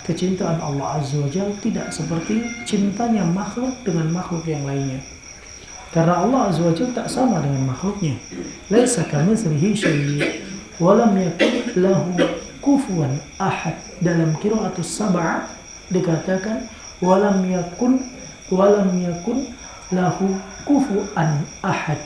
kecintaan Allah Azza wa Jalla tidak seperti cintanya makhluk dengan makhluk yang lainnya. Karena Allah Azza wa Jalla tak sama dengan makhluknya. Laisa kamitslihi syai' wa lam yakul lahu kufuwan ahad. Dalam qiraatus sab'ah dikatakan walam yakun lahu kufuwan ahad.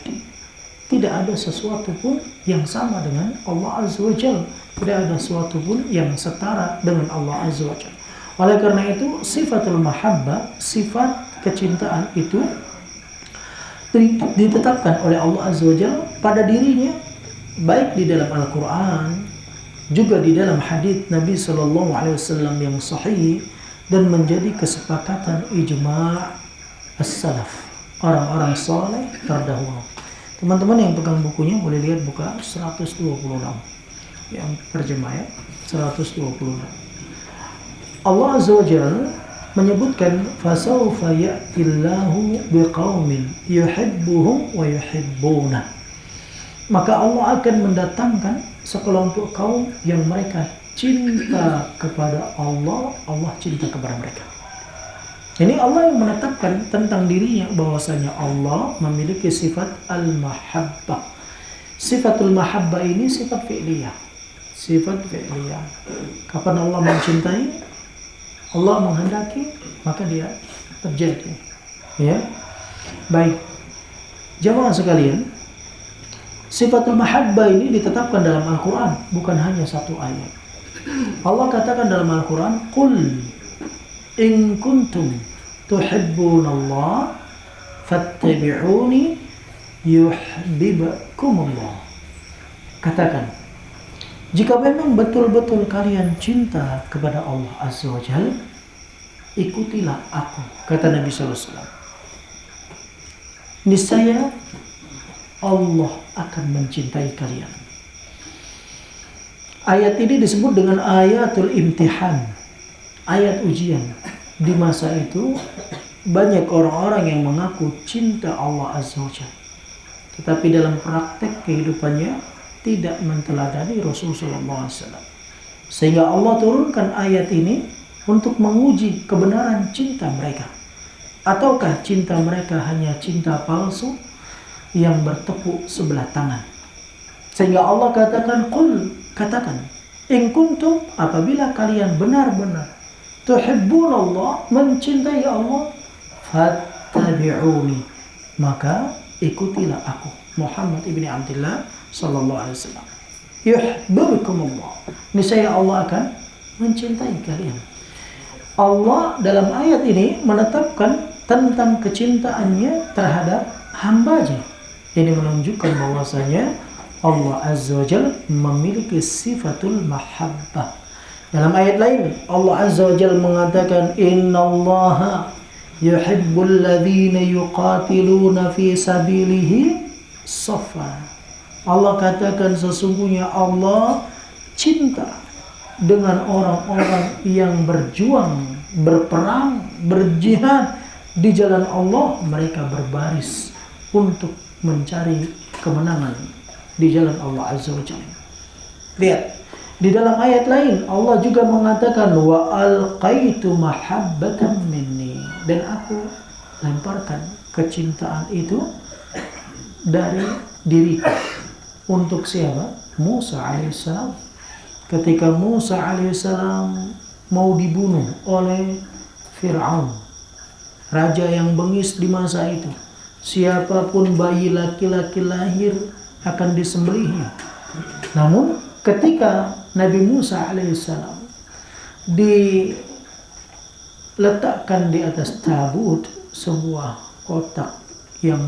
Tidak ada sesuatu pun yang sama dengan Allah Azza wa Jalla. Tidak ada sesuatu pun yang setara dengan Allah Azza wa Jalla. Oleh karena itu, sifatul mahabbah, sifat kecintaan itu ditetapkan oleh Allah Azza wa Jalla pada dirinya, baik di dalam Al-Quran, juga di dalam hadits Nabi SAW yang sahih, dan menjadi kesepakatan ijma' as-salaf, orang-orang saleh terdahulu. Teman-teman yang pegang bukunya boleh lihat buka 126 yang terjemah ya, 126. Allah Azza wa Jalla menyebutkan fasawfa ya'tillahu biqaumin yuhibbuhum wa yuhibbuna. Maka Allah akan mendatangkan sekelompok kaum yang mereka cinta kepada Allah, Allah cinta kepada mereka. Ini Allah yang menetapkan tentang dirinya bahwasanya Allah memiliki sifat al-mahabbah. Sifatul mahabbah ini sifat fi'liyah. Sifat fi'liyah. Kapan Allah mencintai, Allah menghendaki, maka dia terjadi. Ya. Baik. Jamaah sekalian, sifatul mahabbah ini ditetapkan dalam Al-Qur'an, bukan hanya satu ayat. Allah katakan dalam Al-Qur'an, "Qul in kuntum tuhibbunallah fattabi'uni yuhibbukumullah." Katakan, jika memang betul-betul kalian cinta kepada Allah Azza wa Jalla, ikutilah aku, kata Nabi sallallahu alaihi wasallam. Niscaya Allah akan mencintai kalian. Ayat ini disebut dengan ayatul imtihan, ayat ujian. Di masa itu banyak orang-orang yang mengaku cinta Allah Azza wa Jalla, tetapi dalam praktek kehidupannya tidak menteladani Rasulullah SAW. Sehingga Allah turunkan ayat ini untuk menguji kebenaran cinta mereka. Ataukah cinta mereka hanya cinta palsu yang bertepuk sebelah tangan. Sehingga Allah katakan, "Qul," katakan, "in kuntum," apabila kalian benar-benar tuhibbunallah, mencintai Allah, fattabi'uni, maka ikutilah aku, Muhammad ibni Abdullah sallallahu alaihi wasallam. Yuhibbukumullah, niscaya Allah akan mencintai kalian. Allah dalam ayat ini menetapkan tentang kecintaannya terhadap hambanya. Ini menunjukkan bahwasanya Allah Azza wa Jalla memiliki sifatul mahabbah. Dalam ayat lain Allah Azza wa Jalla mengatakan, "Innallaha yuhibbul ladzina yuqatiluna fi sabilihi shaffa." Allah katakan sesungguhnya Allah cinta dengan orang-orang yang berjuang, berperang, berjihad di jalan Allah. Mereka berbaris untuk mencari kemenangan di jalan Allah Azza wa Jalla. Lihat, di dalam ayat lain Allah juga mengatakan, "Wa alqaitu mahabbatan minni," dan aku lemparkan kecintaan itu dari diriku. Untuk siapa? Musa alaihissalam. Ketika Musa alaihissalam mau dibunuh oleh Fir'aun, raja yang bengis di masa itu, siapapun bayi laki-laki lahir akan disembelihnya. Namun ketika Nabi Musa alaihissalam diletakkan di atas tabut, sebuah kotak yang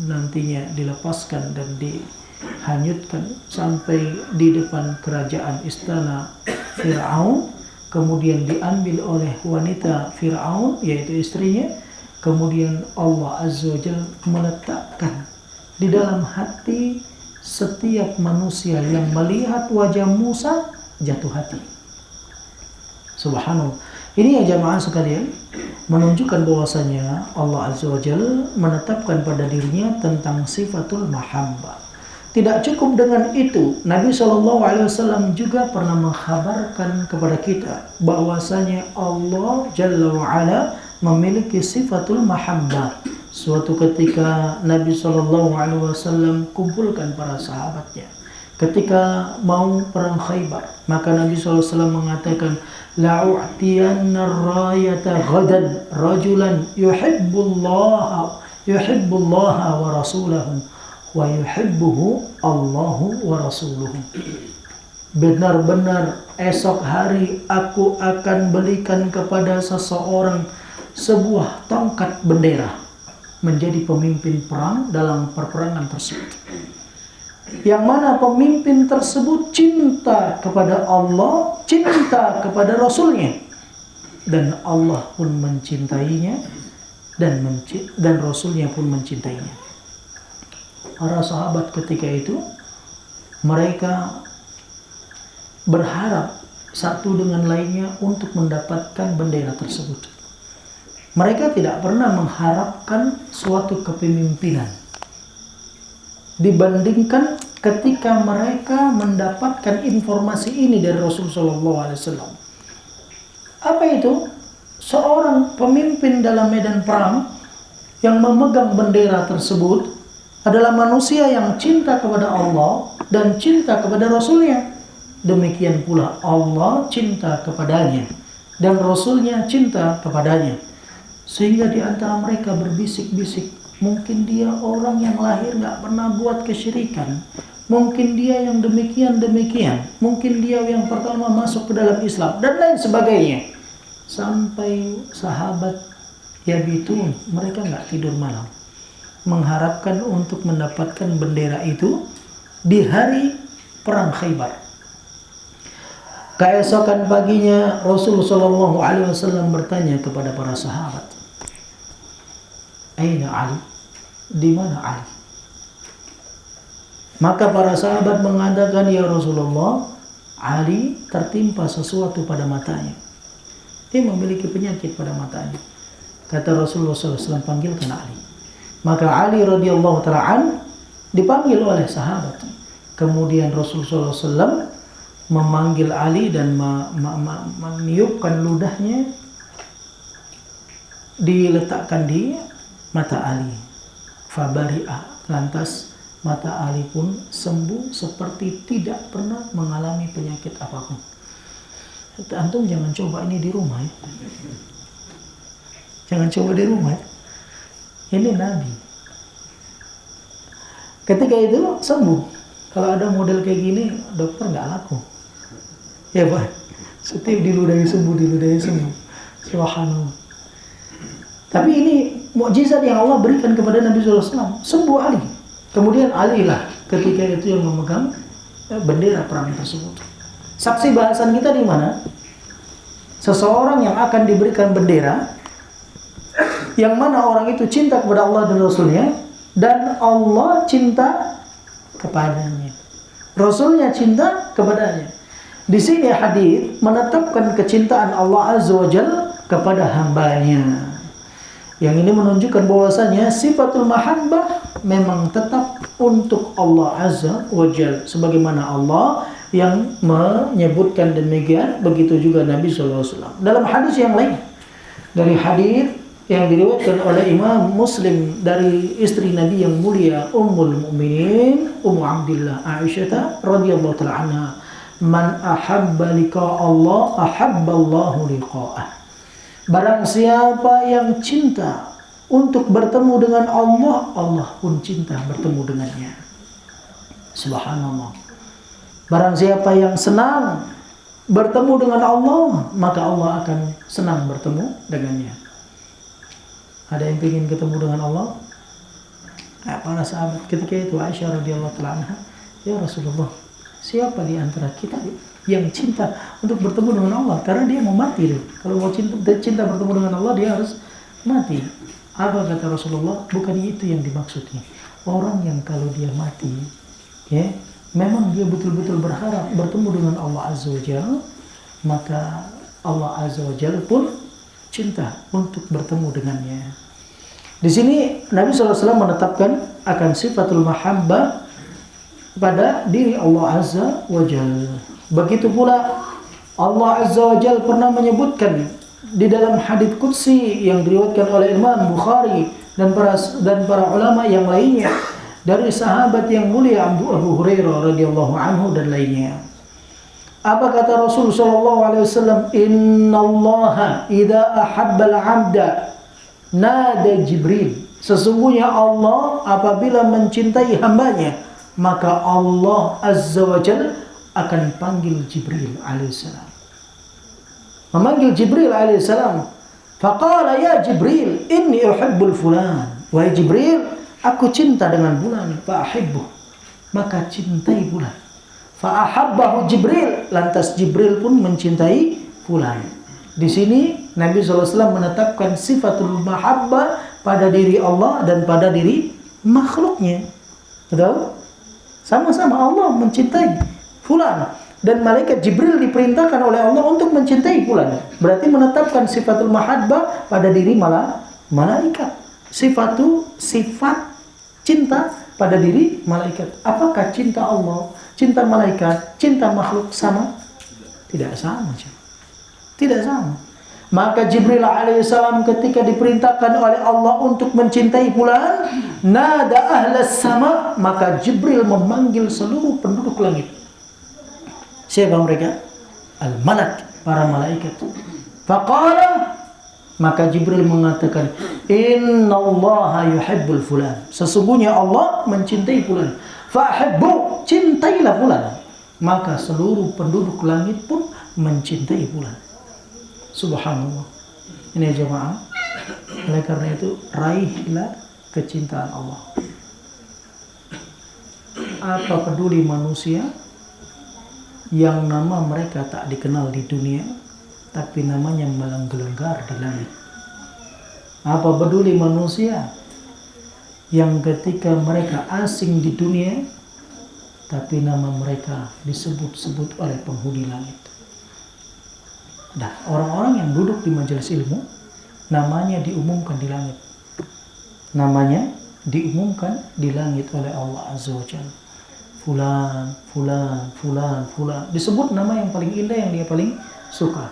nantinya dilepaskan dan dihanyutkan sampai di depan kerajaan istana Fir'aun, kemudian diambil oleh wanita Fir'aun, yaitu istrinya. Kemudian Allah Azza wa Jalla meletakkan di dalam hati setiap manusia yang melihat wajah Musa jatuh hati. Subhanallah. Ini ya jamaah sekalian, menunjukkan bahwasanya Allah Azza wa Jalla menetapkan pada dirinya tentang sifatul mahabbah. tidak cukup dengan itu, Nabi SAW juga pernah mengkhabarkan kepada kita bahwasanya Allah Jalla wa'ala memiliki sifatul mahabbah. Suatu ketika Nabi SAW kumpulkan para sahabatnya ketika mau perang Khaybar, maka Nabi SAW mengatakan, la'u'tiyanna ar-rayata ghadan rajulan yuhibbullaha wa rasulahu wa yuhibbuhu Allahu wa rasuluhu. Benar-benar esok hari aku akan belikan kepada seseorang sebuah tongkat bendera menjadi pemimpin perang dalam perperangan tersebut, yang mana pemimpin tersebut cinta kepada Allah, cinta kepada Rasulnya, dan Allah pun mencintainya dan Rasulnya pun mencintainya. Para sahabat ketika itu mereka berharap satu dengan lainnya untuk mendapatkan bendera tersebut. Mereka tidak pernah mengharapkan suatu kepemimpinan dibandingkan ketika mereka mendapatkan informasi ini dari Rasulullah SAW. Apa itu? Seorang pemimpin dalam medan perang yang memegang bendera tersebut adalah manusia yang cinta kepada Allah dan cinta kepada Rasulnya. Demikian pula Allah cinta kepadanya dan Rasulnya cinta kepadanya. Sehingga di antara mereka berbisik-bisik, mungkin dia orang yang lahir gak pernah buat kesyirikan, mungkin dia yang demikian, mungkin dia yang pertama masuk ke dalam Islam, dan lain sebagainya. Sampai sahabat yabitun, mereka gak tidur malam, mengharapkan untuk mendapatkan bendera itu di hari perang Khaybar. Keesokan paginya Rasulullah SAW bertanya kepada para sahabat, "Aina Ali? Di mana Ali?" Maka para sahabat mengatakan, "Ya Rasulullah, Ali tertimpa sesuatu pada matanya. Dia memiliki penyakit pada matanya." Kata Rasulullah SAW, "Panggilkan Ali." Maka Ali radhiyallahu ta'ala an dipanggil oleh sahabat. Kemudian Rasulullah SAW memanggil Ali dan meniupkan ludahnya, diletakkan di mata Ali. Fabari'ah, lantas mata Ali pun sembuh seperti tidak pernah mengalami penyakit apapun. Antum jangan coba ini di rumah ya. Jangan coba di rumah ya. Ini Nabi. Ketika itu sembuh. Kalau ada model kayak gini, dokter nggak laku. Ya Pak, setiap diludahi sembuh. Subhanallah. Tapi ini mukjizat yang Allah berikan kepada Nabi SAW. Sembuh Ali. Kemudian Ali lah ketika itu yang memegang bendera perang tersebut. Saksi bahasan kita di mana? Seseorang yang akan diberikan bendera, yang mana orang itu cinta kepada Allah dan Rasulnya, dan Allah cinta kepadanya, Rasulnya cinta kepadanya. Di sini hadis menetapkan kecintaan Allah Azza wa Jalla kepada hambanya. Yang ini menunjukkan bahwasanya sifatul mahabbah memang tetap untuk Allah Azza wa Jalla, sebagaimana Allah yang menyebutkan demikian, begitu juga Nabi SAW. Dalam hadis yang lain, dari hadis yang diriwayatkan oleh Imam Muslim dari istri Nabi yang mulia Ummul Mukminin Ummu Abdillah Aisyah radhiyallahu ta'ala anha, "Man ahabba liqa Allah ahabba Allahu liqa'ah." Barang siapa yang cinta untuk bertemu dengan Allah, Allah pun cinta bertemu dengannya. Subhanallah. Barang siapa yang senang bertemu dengan Allah, maka Allah akan senang bertemu dengannya. Ada yang ingin ketemu dengan Allah? Para sahabat ketika itu, Aisyah radhiyallahu ta'ala anha, "Ya Rasulullah, siapa di antara kita yang cinta untuk bertemu dengan Allah?" Karena dia mau mati. Kalau mau cinta bertemu dengan Allah, dia harus mati. Apa kata Rasulullah? Bukan itu yang dimaksudnya. Orang yang kalau dia mati, ya, memang dia betul-betul berharap bertemu dengan Allah Azza wa Jalla, maka Allah Azza wa Jalla pun cinta untuk bertemu dengannya. Di sini Nabi SAW menetapkan akan sifatul mahabbah pada diri Allah Azza wa Jalla. Begitu pula Allah Azza wa Jalla pernah menyebutkan di dalam hadits qudsi yang diriwayatkan oleh Imam Bukhari dan para ulama yang lainnya dari sahabat yang mulia Abu Hurairah radhiyallahu anhu dan lainnya. Apa kata Rasul sallallahu alaihi wasallam? Innallaha idza ahabbal 'abda nada Jibril. Sesungguhnya Allah apabila mencintai hambanya, maka Allah Azza wa Jalla akan panggil Jibril alaihissalam. Memanggil Jibril alaihissalam. Faqala ya Jibril, inni uhibbul fulan. Wahai Jibril, aku cinta dengan bulan. Fa'ahibbuh. Maka cintai bulan. Fa'ahabbahu Jibril. Lantas Jibril pun mencintai fulan. Di sini Nabi SAW menetapkan sifatul mahabbah pada diri Allah dan pada diri makhluknya. Betul? Sama-sama Allah mencintai fulan. Dan malaikat Jibril diperintahkan oleh Allah untuk mencintai fulan. Berarti menetapkan sifatul mahabbah pada diri malaikat. Sifat cinta pada diri malaikat. Apakah cinta Allah, cinta malaikat, cinta makhluk sama? Tidak sama. Tidak sama. Maka Jibril alaihissalam ketika diperintahkan oleh Allah untuk mencintai fulan, nada ahlas sama, maka Jibril memanggil seluruh penduduk langit. Siapa mereka? Al-malak, para malaikat. Faqala, maka Jibril mengatakan, innallaha yuhibbul fulan. Sesungguhnya Allah mencintai fulan. Fa'ahibbu, cintailah fulan. Maka seluruh penduduk langit pun mencintai fulan. Subhanallah. Ini jemaah. Oleh karena itu, raihlah kecintaan Allah. Apa peduli manusia yang nama mereka tak dikenal di dunia, tapi namanya melenggar di langit? Apa peduli manusia yang ketika mereka asing di dunia, tapi nama mereka disebut-sebut oleh penghuni langit? Nah, orang-orang yang duduk di majelis ilmu, namanya diumumkan di langit. Namanya diumumkan di langit oleh Allah Azza wa Jalla. Fulan, fulan, fulan, fulan. Disebut nama yang paling indah, yang dia paling suka.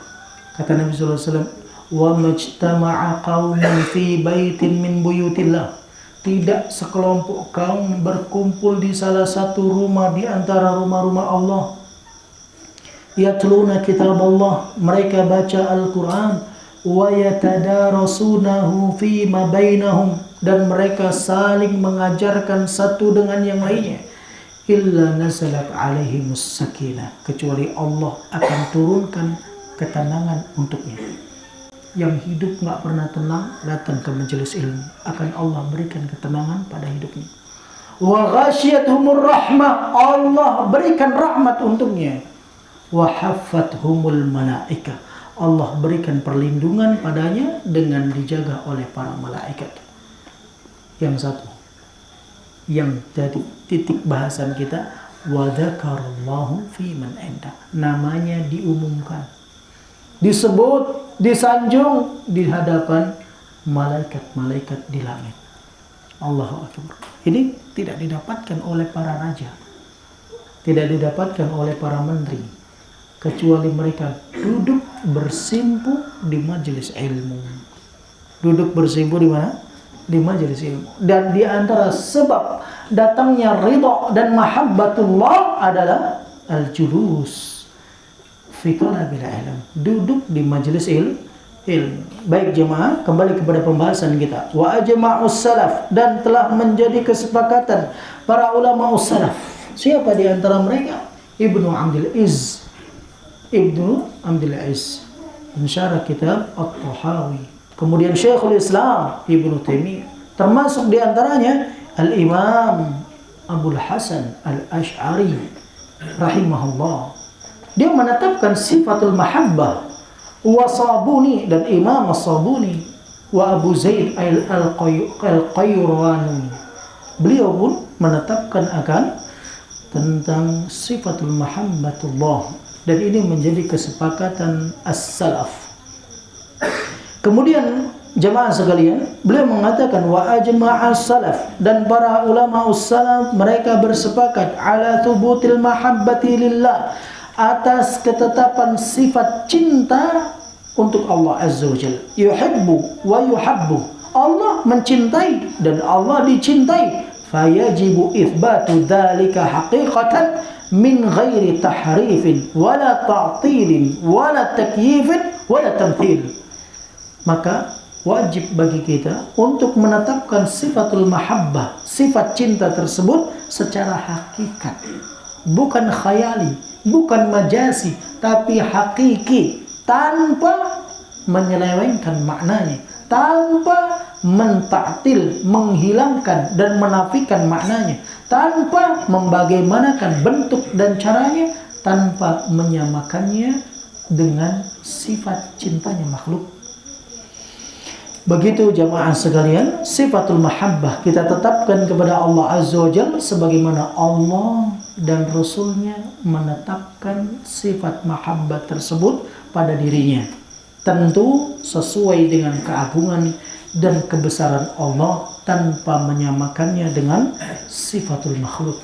Kata Nabi SAW, wa majtama'a qaumun fi baitin min buyutillah. Tidak sekelompok kaum berkumpul di salah satu rumah di antara rumah-rumah Allah. Yatluna kitab Allah. Mereka baca Al-Quran. Wa yatadarasunahu fima bainahum. Dan mereka saling mengajarkan satu dengan yang lainnya. Illa nazalat alaihimus sakinah. Kecuali Allah akan turunkan ketenangan untuknya. Yang hidup gak pernah tenang, datang ke majelis ilmu, akan Allah berikan ketenangan pada hidupnya. Wa ghasyiyatuhumur rahmah. Allah berikan rahmat untuknya. Wa haffathumul malaikah. Allah berikan perlindungan padanya dengan dijaga oleh para malaikat. Yang satu, yang jadi titik bahasan kita, wa dzakarallahu fi man indah. Namanya diumumkan, disebut, disanjung di hadapan malaikat-malaikat di langit. Allahu akbar. Ini tidak didapatkan oleh para raja, tidak didapatkan oleh para menteri, kecuali mereka duduk bersimpuh di majelis ilmu. Duduk bersimpuh di mana? Di majelis ilmu. Dan di antara sebab datangnya ridha dan mahabbatullah adalah al-julus fi talabil ilm. Duduk di majelis ilmu. Baik jemaah, kembali kepada pembahasan kita. Wa ajma'us salaf, dan telah menjadi kesepakatan para ulama salaf. Siapa di antara mereka? Ibnu Abdul Izz. Ibnu Abdul Izz mensyarah kitab At-Tahawi. Kemudian Syekhul Islam Ibnu Taimiyah, termasuk di antaranya Al-Imam Abul Hasan Al-Asy'ari rahimahullah. Dia menetapkan sifatul mahabbah. Wa Sabuni, dan Imam As-Sabuni, wa Abu Zaid Al-Qayrawani. Beliau pun menetapkan akan tentang sifatul mahabbatullah, dan ini menjadi kesepakatan as-salaf. Kemudian Jemaah sekalian, beliau mengatakan wa ajma'as salaf, dan para ulama salaf mereka bersepakat ala thubutil mahabbati lillah, atas ketetapan sifat cinta untuk Allah Azza wa Jalla. Yuhibbu wa yuhabbu, Allah mencintai dan Allah dicintai. Fayajibu itsbatu dzalika haqiqatan min ghairi tahrifin wala ta'tilin wala takyifin wala tamthil. Maka wajib bagi kita untuk menetapkan sifatul mahabbah, sifat cinta tersebut secara hakikat, bukan khayali, bukan majasi, tapi hakiki, tanpa menyelewengkan maknanya, tanpa mentaktil, menghilangkan dan menafikan maknanya, tanpa membagaimanakan bentuk dan caranya, tanpa menyamakannya dengan sifat cintanya makhluk. Begitu jamaah sekalian, sifatul mahabbah kita tetapkan kepada Allah Azza wa Jalla sebagaimana Allah dan Rasulnya menetapkan sifat mahabbah tersebut pada dirinya. Tentu sesuai dengan keagungan dan kebesaran Allah tanpa menyamakannya dengan sifatul makhluk.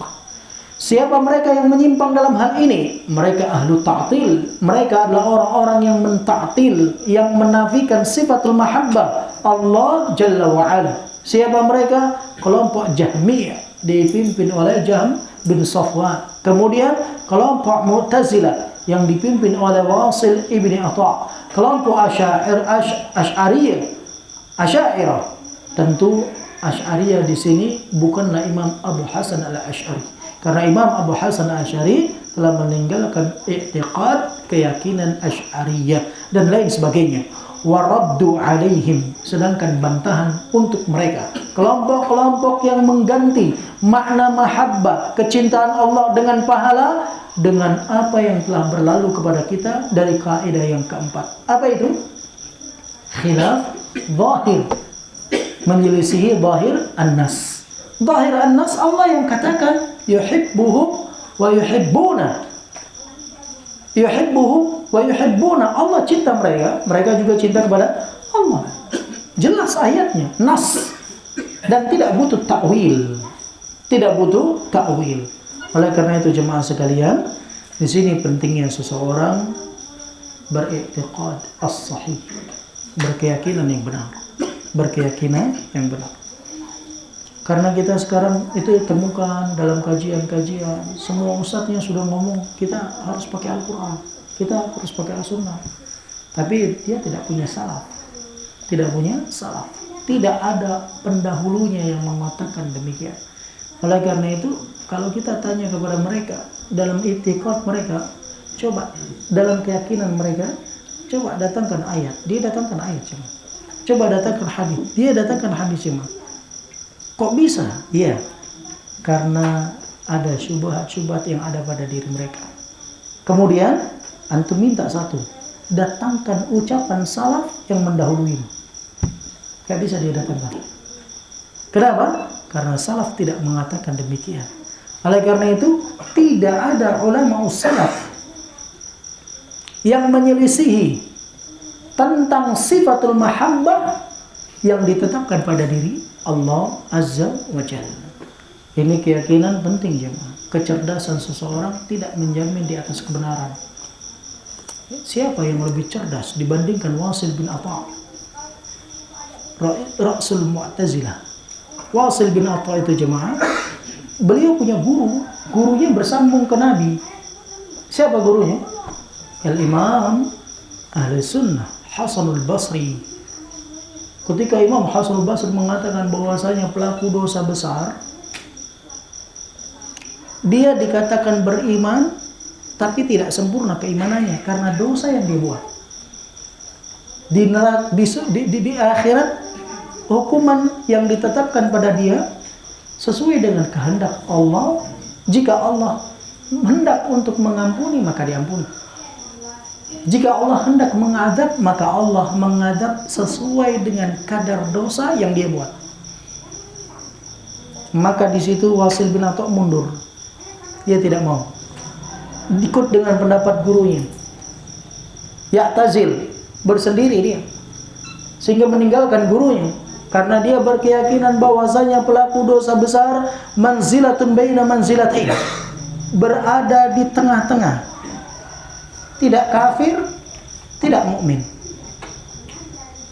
Siapa mereka yang menyimpang dalam hal ini? Mereka ahlu ta'til. Mereka adalah orang-orang yang mentaktil, yang menafikan sifatul mahabbah Allah Jalla wa'ala. Siapa mereka? Kelompok Jahmiyah dipimpin oleh Jahm bin Safwan. Kemudian kelompok Mu'tazilah yang dipimpin oleh Wasil ibni Atha. Kelompok Asy'ariyah. Tentu Asy'ariyah di sini bukanlah Imam Abu Hasan al-Asy'ari. Karena Imam Abu Hasan al-Asy'ari telah meninggalkan i'tiqad, keyakinan Asy'ariyah dan lain sebagainya. Waraddu alaihim, sedangkan bantahan untuk mereka, kelompok-kelompok yang mengganti makna mahabbah, kecintaan Allah dengan pahala, dengan apa yang telah berlalu kepada kita dari kaidah yang keempat. Apa itu? Khilaf zahir, menyelisihi zahir an-nas. Zahir an-nas Allah yang katakan yuhibbuhum wa yuhibbuna. Yuhibbuhum wa yuhibbuna, Allah cinta mereka, mereka juga cinta kepada Allah. Jelas ayatnya, nas, dan tidak butuh takwil. Tidak butuh takwil. Oleh karena itu jemaah sekalian, di sini pentingnya seseorang beriktiqad as-sahih, berkeyakinan yang benar. Berkeyakinan yang benar. Karena kita sekarang itu temukan dalam kajian-kajian, semua ustadznya sudah ngomong kita harus pakai Al-Quran, kita harus pakai As-Sunnah. Tapi dia tidak punya salaf. Tidak punya salaf. Tidak ada pendahulunya yang mengatakan demikian. Oleh karena itu, kalau kita tanya kepada mereka, dalam i'tiqad mereka, coba dalam keyakinan mereka, coba datangkan ayat. Dia datangkan ayat cuma. Coba datangkan hadis. Dia datangkan hadis cuma. Kok bisa? Iya, karena ada syubhat-syubhat yang ada pada diri mereka. Kemudian antum minta satu, datangkan ucapan salaf yang mendahului. Gak bisa dia datangkan. Kenapa? Karena salaf tidak mengatakan demikian. Oleh karena itu, tidak ada ulama salaf yang menyelisihi tentang sifatul mahabbah yang ditetapkan pada diri Allah Azza wa Jalla. Ini keyakinan penting jemaah. Kecerdasan seseorang tidak menjamin di atas kebenaran. Siapa yang lebih cerdas dibandingkan Wasil bin Atha? Ra'sul Mu'tazilah. Wasil bin Atha itu jemaah, beliau punya guru. Gurunya bersambung ke Nabi. Siapa gurunya? Al-Imam Ahli Sunnah Hasanul Basri. Ketika Imam Hasan al-Basri mengatakan bahwasanya pelaku dosa besar, dia dikatakan beriman tapi tidak sempurna keimanannya karena dosa yang dia buat. Di akhirat, hukuman yang ditetapkan pada dia sesuai dengan kehendak Allah. Jika Allah hendak untuk mengampuni, maka diampuni. Jika Allah hendak mengadab, maka Allah mengadab sesuai dengan kadar dosa yang dia buat. Maka di situ Wasil bin Atha mundur. Dia tidak mau ikut dengan pendapat gurunya. Ya'tazil, bersendiri dia. sehingga meninggalkan gurunya. Karena dia berkeyakinan bahwasanya pelaku dosa besar manzilatun baina manzilatain, berada di tengah-tengah, tidak kafir, tidak mukmin.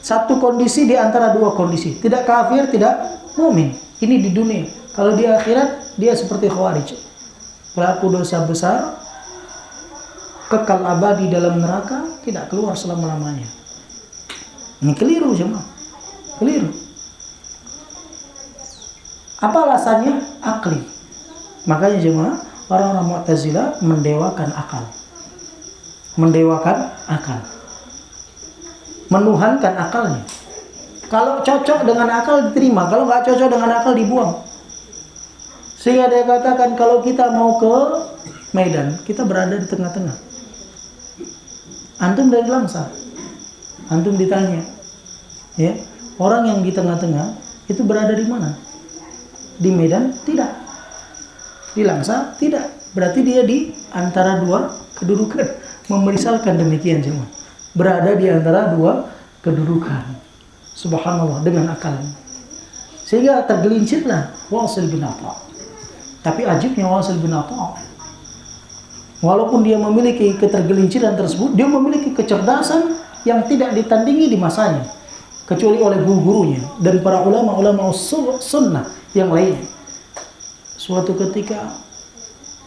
Satu kondisi di antara dua kondisi, tidak kafir, tidak mukmin. Ini di dunia. Kalau di akhirat dia seperti khawarij, pelaku dosa besar, kekal abadi dalam neraka, tidak keluar selama-lamanya. Ini keliru jemaah, keliru. Apa alasannya? Akli. Makanya jemaah, orang-orang Mu'tazilah mendewakan akal. Mendewakan akal. Menuhankan akalnya. Kalau cocok dengan akal diterima, kalau nggak cocok dengan akal dibuang. Sehingga dia katakan kalau kita mau ke Medan, kita berada di tengah-tengah. Antum dari Langsa, antum ditanya, ya, orang yang di tengah-tengah itu berada di mana? Di Medan? Tidak. Di Langsa? Tidak. Berarti dia di antara dua kedudukan. Memisalkan demikian semua. Berada di antara dua kedudukan. Subhanallah, dengan akalnya. Sehingga tergelincirlah Wasil bin Atha. Tapi ajibnya Wasil bin Atha, walaupun dia memiliki ketergelinciran tersebut, dia memiliki kecerdasan yang tidak ditandingi di masanya, kecuali oleh guru-gurunya dan para ulama-ulama sunnah yang lainnya. Suatu ketika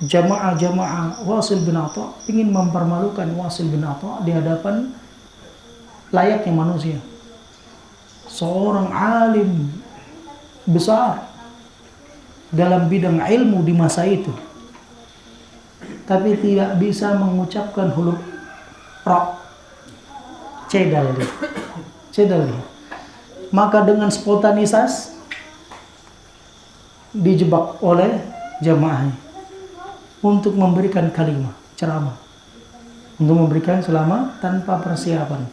jamaah Wasil bin Atha ingin mempermalukan Wasil bin Atha di hadapan layaknya manusia. Seorang alim besar dalam bidang ilmu di masa itu, tapi tidak bisa mengucapkan huruf ra, cedal dia. Maka dengan spontanitas dijebak oleh jamaahnya untuk memberikan kalimat ceramah, untuk memberikan selama tanpa persiapan,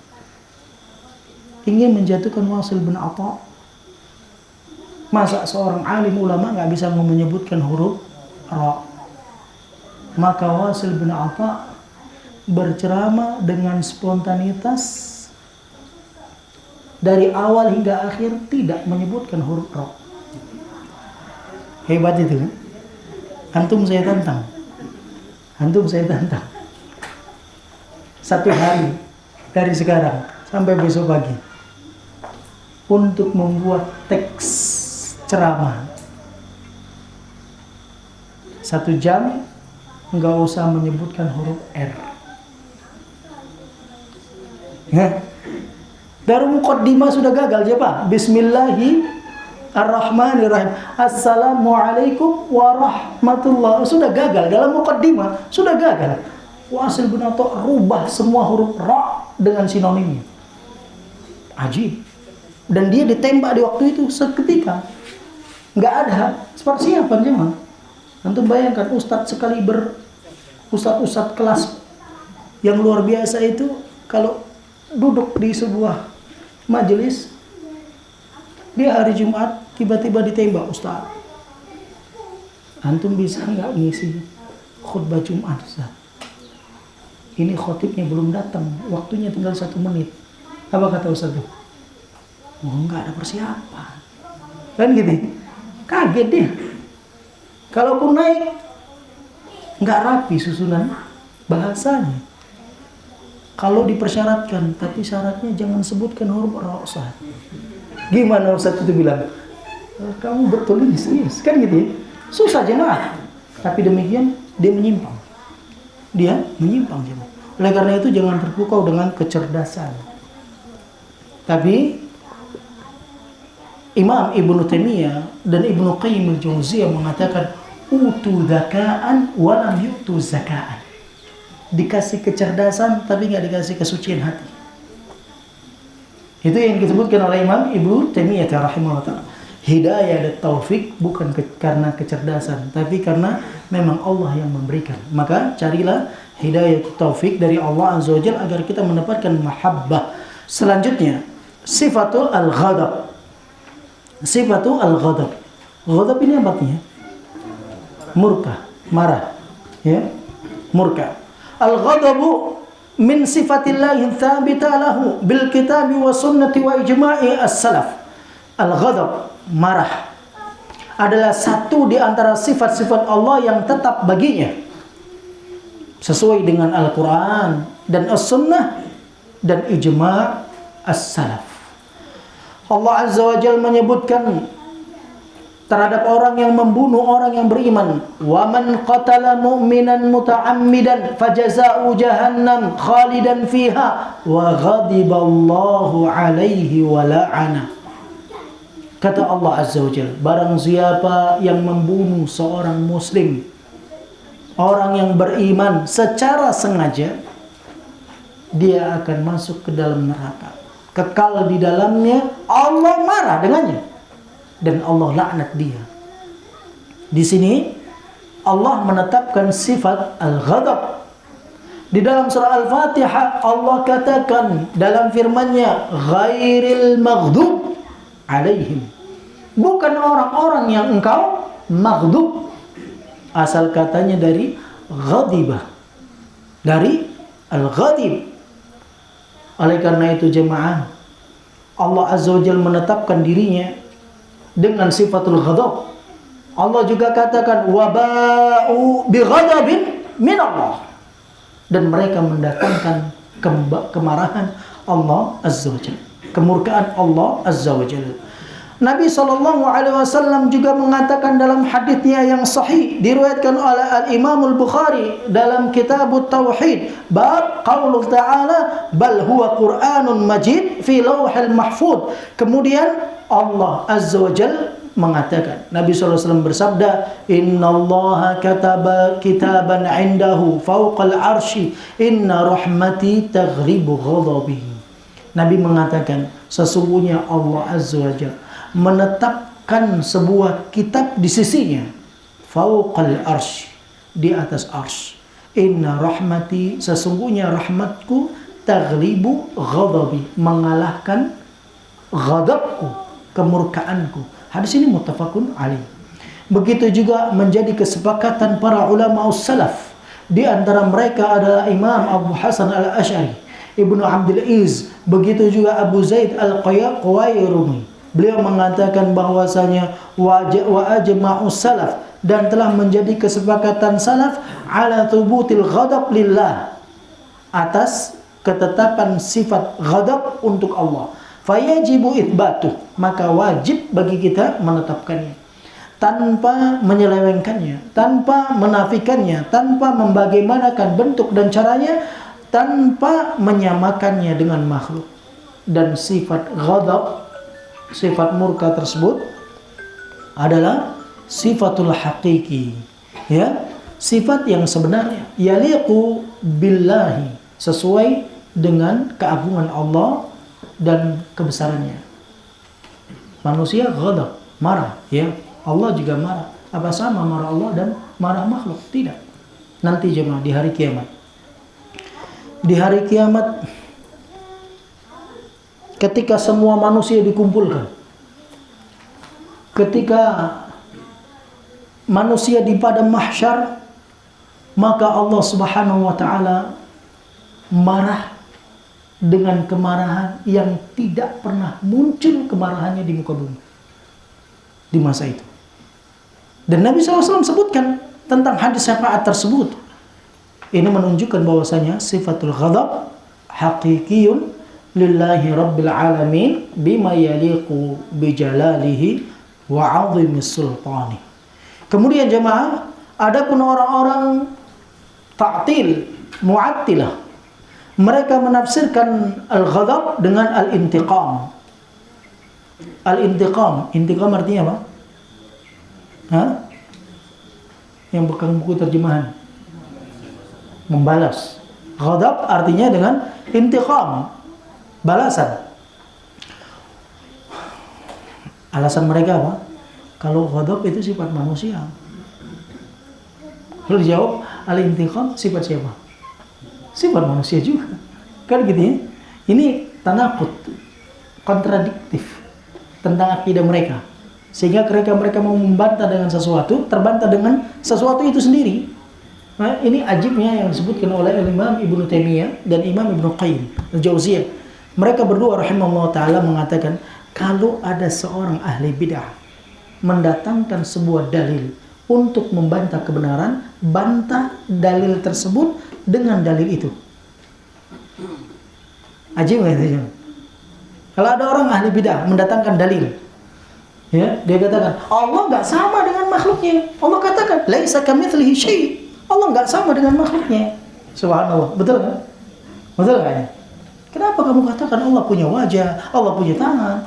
ingin menjatuhkan Wasil bin Atha. Masa seorang alim ulama nggak bisa menyebutkan huruf ra? Maka Wasil bin Atha berceramah dengan spontanitas dari awal hingga akhir tidak menyebutkan huruf ra. Hebat itu kan? Antum saya tantang. Satu hari dari sekarang sampai besok pagi untuk membuat teks ceramah 1 jam, nggak usah menyebutkan huruf R. Ya. Dari muqaddimah sudah gagal ya Pak. Bismillahirrahmanirrahim. Assalamualaikum warahmatullahi. Sudah gagal dalam muqaddimah, sudah gagal. Wasil bin Atha rubah semua huruf ra dengan sinonimnya. Ajib. Dan dia ditembak di waktu itu seketika. Nggak ada persiapan jemaah. Antum bayangkan ustadz ustadz kelas yang luar biasa itu kalau duduk di sebuah majelis, dia hari Jumat tiba-tiba ditembak ustadz. Antum bisa nggak ngisi khutbah Jumat Ustaz? Ini khotibnya belum datang, waktunya tinggal 1 menit. Apa kata ustadz itu? Oh, nggak ada persiapan. Kan gitu. Kaget dia. Kalaupun naik, nggak rapi susunan bahasanya. Kalau dipersyaratkan, tapi syaratnya jangan sebutkan huruf ra Ustaz. Gimana Ustaz itu bilang? Kamu betul ini serius, kan gitu ya? Susah jemaah. Tapi demikian dia menyimpang. Dia menyimpang jemaah. Oleh karena itu jangan terpukau dengan kecerdasan. Tapi Imam Ibnu Taimiyah dan Ibnu Qayyim al-Jauziyah mengatakan utu zaka'an wa lam yu'tu zaka'an. Dikasih kecerdasan tapi nggak dikasih kesucian hati. Itu yang disebutkan oleh Imam Ibnu Taimiyah rahimahullah ta'ala. Hidayah dan taufik bukan karena kecerdasan, tapi karena memang Allah yang memberikan. Maka carilah hidayah taufik dari Allah Azza wa Jalla agar kita mendapatkan mahabbah. Selanjutnya, sifatul al-ghadab. Sifatul al-ghadab. Ghadab ini apa artinya? Murka, marah. Ya, murka. Al-ghadabu min sifatillahi tsabita lahu bil kitabi wa sunnati wa ijma'i as-salaf. Al-ghadab, marah, adalah satu di antara sifat-sifat Allah yang tetap baginya, sesuai dengan Al-Quran dan As-Sunnah dan ijma' as-salaf. Allah Azza wa Jalla menyebutkan terhadap orang yang membunuh orang yang beriman, wa man qatala mu'minan muta'ammidan fajaza'u jahannam khalidan fiha wa ghadiballahu alaihi wa la'ana. Kata Allah Azza wa Jalla, barang siapa yang membunuh seorang muslim, orang yang beriman secara sengaja, dia akan masuk ke dalam neraka, kekal di dalamnya, Allah marah dengannya dan Allah laknat dia. Di sini Allah menetapkan sifat al-ghadab. Di dalam surah Al-Fatihah Allah katakan dalam firman-Nya, ghairil maghdub alaihim, bukan orang-orang yang engkau maghdub. Asal katanya dari ghadibah, dari al-ghadib. Oleh karena itu jemaah, Allah Azza wa Jalla menetapkan dirinya dengan sifatul ghadab. Allah juga katakan waba'u bighadabin min Allah, dan mereka mendatangkan kemarahan Allah Azza wa Jalla, kemurkaan Allah Azza wa Jalla. Nabi SAW juga mengatakan dalam haditsnya yang sahih, diriwayatkan oleh Al-Imam Al-Bukhari dalam Kitab Tauhid, bab qaulullah ta'ala bal huwa Qur'anun Majid fi lauhil mahfuz. Kemudian Allah Azza wa Jalla mengatakan, Nabi SAW bersabda, innallaha kataba kitaban indahu fawqal arsy inna rahmati taghribu ghadabi. Nabi mengatakan, sesungguhnya Allah Azza wa Jalla menetapkan sebuah kitab di sisinya, fauqal arsy, di atas arsy. Inna rahmati, sesungguhnya rahmatku, taghlibu ghadabi, mengalahkan ghadabku, kemurkaanku. Hadis ini muttafaqun alaih. Begitu juga menjadi kesepakatan para ulama salaf. Di antara mereka adalah Imam Abu Hasan al-Asy'ari, Ibnu Abdul Aziz, begitu juga Abu Zaid al-Qawairumi. Beliau mengatakan bahwasanya wa ajma'us salaf, dan telah menjadi kesepakatan salaf ala thubutil ghadab lillah, atas ketetapan sifat ghadab untuk Allah. Fayajibu itsbatuh, maka wajib bagi kita menetapkannya tanpa menyelewengkannya, tanpa menafikannya, tanpa membagaimanakan bentuk dan caranya, tanpa menyamakannya dengan makhluk. Dan sifat ghadab, sifat murka tersebut adalah sifatul haqiqi, ya, sifat yang sebenarnya, yaliqu billahi, sesuai dengan keagungan Allah dan kebesarannya. Manusia ghadab, marah, ya, Allah juga marah. Apa sama marah Allah dan marah makhluk? Tidak. Nanti jemaah di hari kiamat, di hari kiamat, ketika semua manusia dikumpulkan, ketika manusia di padang mahsyar, maka Allah Subhanahu wa taala marah dengan kemarahan yang tidak pernah muncul kemarahannya di muka bumi di masa itu. Dan Nabi SAW sebutkan tentang hadis syafaat tersebut. Ini menunjukkan bahwasanya sifatul ghadab haqiqiyun lillahi rabbil alamin bima yaliqu bijalalihi wa 'azimi sultani. Kemudian jemaah, adapun orang-orang ta'til, mu'attilah, mereka menafsirkan al-ghadab dengan al-intiqam. Al-intiqam, intiqam artinya apa? Hah? Yang pegang buku terjemahan, membalas. Ghadab artinya dengan intiqam, balasan. Alasan mereka apa? Kalau ghadab itu sifat manusia. Lalu dijawab, al-intiqam sifat siapa? Sifat manusia juga. Kan gitu ya. Ini tanaqud, kontradiktif tentang akidah mereka. Sehingga mereka mau membantah dengan sesuatu, terbantah dengan sesuatu itu sendiri. Nah, ini ajibnya yang disebutkan oleh Imam Ibnu Taimiyah dan Imam Ibnu Qayyim Al-Jauziyah. Mereka berdua rahimahullah ta'ala mengatakan, kalau ada seorang ahli bid'ah mendatangkan sebuah dalil untuk membantah kebenaran, bantah dalil tersebut dengan dalil itu. Ajib nggak itu? Kalau ada orang ahli bid'ah mendatangkan dalil, ya, dia katakan Allah nggak sama dengan makhluknya. Allah katakan laisa kamitslihi syai'. Allah nggak sama dengan makhluknya. Subhanallah. Betul kan? Betul kan? Kenapa kamu katakan Allah punya wajah, Allah punya tangan?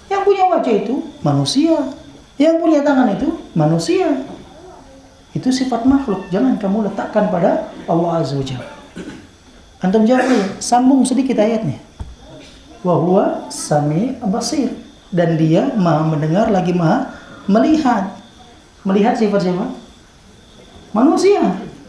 Yang punya wajah itu manusia, yang punya tangan itu manusia. Itu sifat makhluk. Jangan kamu letakkan pada Allah Azza wa Jalla. Antum jawab ya, sambung sedikit ayatnya. Wa huwa sami' basir. Dan dia maha mendengar lagi maha melihat. Melihat sifat siapa? Manusia.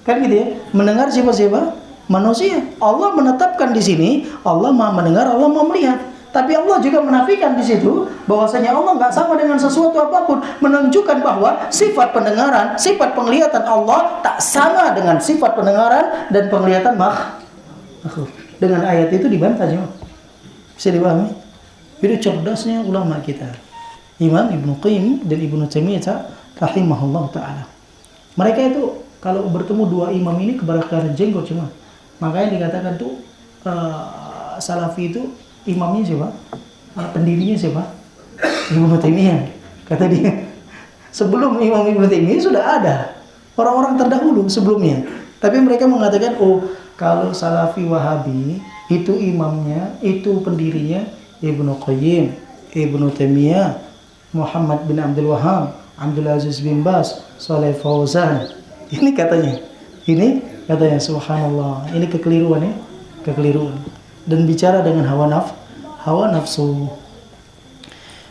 Kan gitu ya? Mendengar sifat siapa? Manusia. Allah menetapkan di sini, Allah maha mendengar, Allah maha melihat. Tapi Allah juga menafikan di situ bahwasanya Allah nggak sama dengan sesuatu apapun, menunjukkan bahwa sifat pendengaran, sifat penglihatan Allah tak sama dengan sifat pendengaran dan penglihatan makhluk. Dengan ayat itu dibantah semua. Bisa dipahami? Itu cerdasnya ulama kita, Imam Ibnu Qayyim dan Ibnu Taimiyah rahimahullah taala. Mereka itu kalau bertemu dua imam ini kebakaran jenggot cuma. Makanya dikatakan tuh Salafi itu imamnya siapa? Pendirinya siapa? Ibnu Taimiyah. Kata dia, sebelum Imam Ibnu Taimiyah sudah ada orang-orang terdahulu sebelumnya. Tapi mereka mengatakan, oh kalau Salafi Wahabi itu imamnya, itu pendirinya Ibnu Qayyim, Ibnu Taimiyah, Muhammad bin Abdul Wahhab, Abdul Aziz bin Bas, Saleh Fauzan. Ini katanya. Ini katanya, subhanallah. Ini kekeliruan ya. Kekeliruan. Dan bicara dengan hawa nafsu.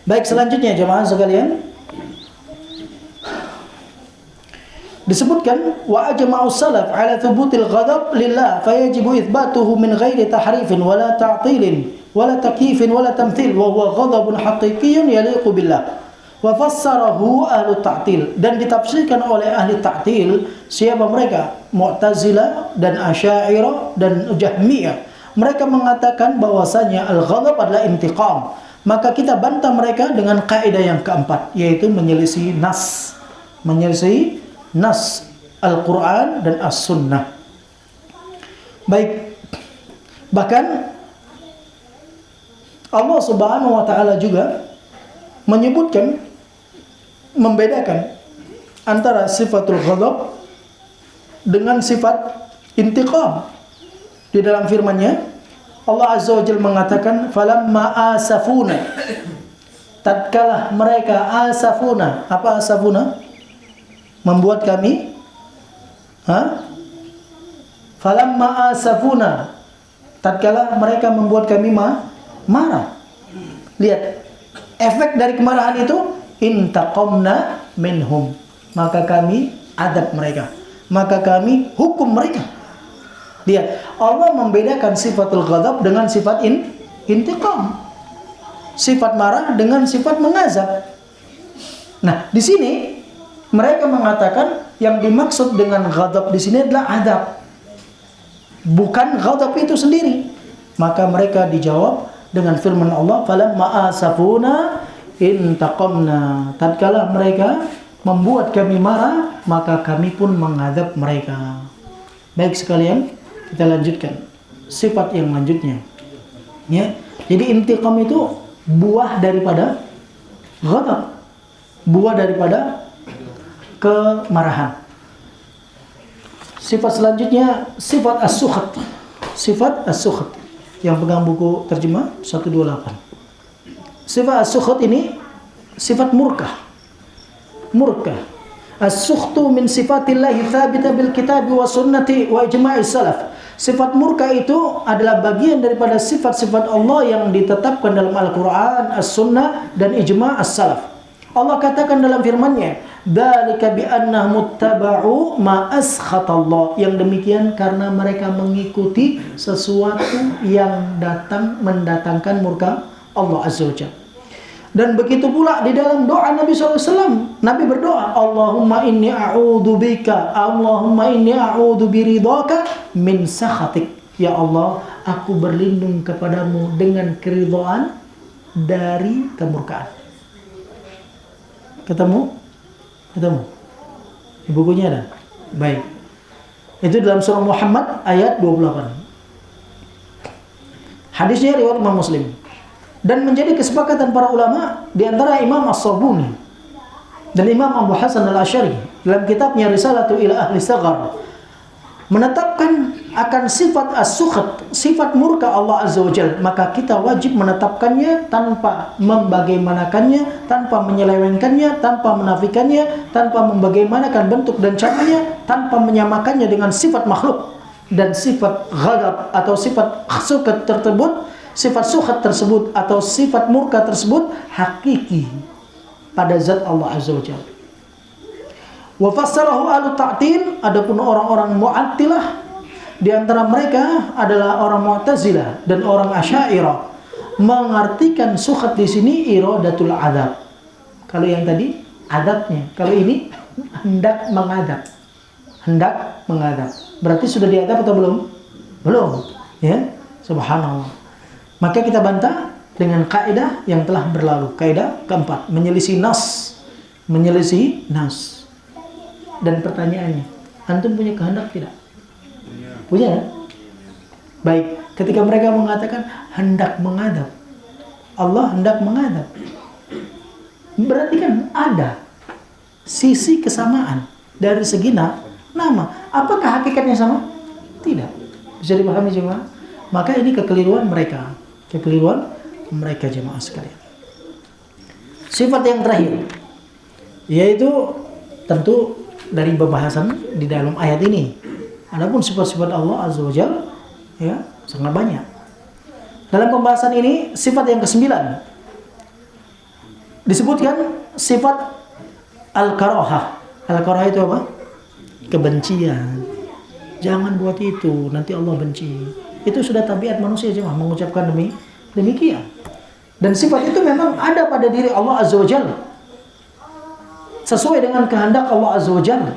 Baik, selanjutnya jemaah sekalian. Disebutkan wa ajma'u salaf ala thubutil ghadab lillah fayajibu itsbatuhu min ghairi tahrifin wala ta'tilin wala takyifin wala tamthil wa huwa ghadabun haqiqiyyun yaliqu billah. Wa fassarahu ahlu ta'til, dan ditafsirkan oleh ahli ta'til. Siapa mereka? Mu'tazilah dan Asy'ariyah dan Jahmiyah. Mereka mengatakan bahwasanya al-ghadab adalah intiqam. Maka kita bantah mereka dengan kaidah yang keempat, yaitu menyelisih nas. Menyelisih nas Al-Quran dan As-Sunnah. Baik. Bahkan Allah Subhanahu wa ta'ala juga menyebutkan, membedakan antara sifatul ghadab dengan sifat intiqam. Di dalam firman-Nya Allah Azza wa Jalla mengatakan falamma asafuna, tatkala mereka asafuna. Apa asafuna? Membuat kami falamma asafuna, tatkala mereka membuat kami marah. Lihat efek dari kemarahan itu, intaqamna minhum, maka kami adab mereka, maka kami hukum mereka. Lihat, Allah membedakan sifatul ghadab dengan sifat intiqam. Sifat marah dengan sifat mengazab. Nah, di sini mereka mengatakan yang dimaksud dengan ghadab di sini adalah adab, bukan ghadab itu sendiri. Maka mereka dijawab dengan firman Allah, falamma asafuna intaqamna, tatkala mereka membuat kami marah, maka kami pun mengadab mereka. Baik sekalian, kita lanjutkan sifat yang lanjutnya. Ya, jadi intiqam itu buah daripada ghadab, buah daripada kemarahan. Sifat selanjutnya sifat as-sukhat. Sifat as-sukhat. Yang pegang buku terjemah 128. Sifat as-sukhat ini sifat murka. Murka. As-sukhtu min sifatillahi thabita bil kitabi wa sunnati wa ijma'is salaf. Sifat murka itu adalah bagian daripada sifat-sifat Allah yang ditetapkan dalam Al-Quran, As-Sunnah, dan Ijma' As-Salaf. Allah katakan dalam firman-Nya, "Dzalika bi annahum muttaba'u ma askhatallah." Yang demikian karena mereka mengikuti sesuatu yang mendatangkan murka Allah Azza wa Jalla. Dan begitu pula di dalam doa Nabi SAW. Nabi berdoa, Allahumma inni a'udhu biridhaka min sakhatik. Ya Allah, aku berlindung kepadamu dengan keridhaan dari kemurkaan. Ketemu? Di bukunya ada? Baik. Itu dalam surah Muhammad ayat 28. Hadisnya riwayat Imam Muslim. Dan menjadi kesepakatan para ulama di antara Imam As-Sabuni dan Imam Abu Hasan Al-Asy'ari dalam kitabnya Risalatu ila Ahli Saghar menetapkan akan sifat as-sukhat, sifat murka Allah Azza wa Jalla, maka kita wajib menetapkannya tanpa membagaimanakannya, tanpa menyelewengkannya, tanpa menafikannya, tanpa membagaimanakan bentuk dan caranya, tanpa menyamakannya dengan sifat makhluk. Dan sifat ghadab atau sifat sukhat tersebut, sifat sukhat tersebut atau sifat murka tersebut hakiki pada zat Allah Azza wa Jalla. Wa fassarahu ahlu ta'til, adapun orang-orang Mu'attilah di antara mereka adalah orang Mu'tazilah dan orang Asy'ariyah mengartikan sukhat di sini iradatul adab. Kalau yang tadi adabnya, kalau ini hendak mengadab. Hendak mengadab. Berarti sudah diadab atau belum? Belum. Ya, subhanallah. Maka kita bantah dengan kaidah yang telah berlalu. Kaidah keempat, menyelisih nas. Menyelisih nas. Dan pertanyaannya, antum punya kehendak tidak? Punya. Baik, ketika mereka mengatakan hendak mengadab, Allah hendak mengadab, berarti kan ada sisi kesamaan dari segi nama. Apakah hakikatnya sama? Tidak. Bisa dipahami jemaah? Maka ini kekeliruan mereka. Kekeliruan mereka jemaah sekalian. Sifat yang terakhir, yaitu tentu dari pembahasan di dalam ayat ini. Adapun sifat-sifat Allah Azza wa Jalla ya sangat banyak. Dalam pembahasan ini sifat yang ke-9 disebutkan sifat al-karahah. Al-karahah itu apa? Kebencian. Jangan buat itu, nanti Allah benci. Itu sudah tabiat manusia jemaah mengucapkan demikian. Dan sifat itu memang ada pada diri Allah Azza wa Jalla. Sesuai dengan kehendak Allah Azza wa Jalla.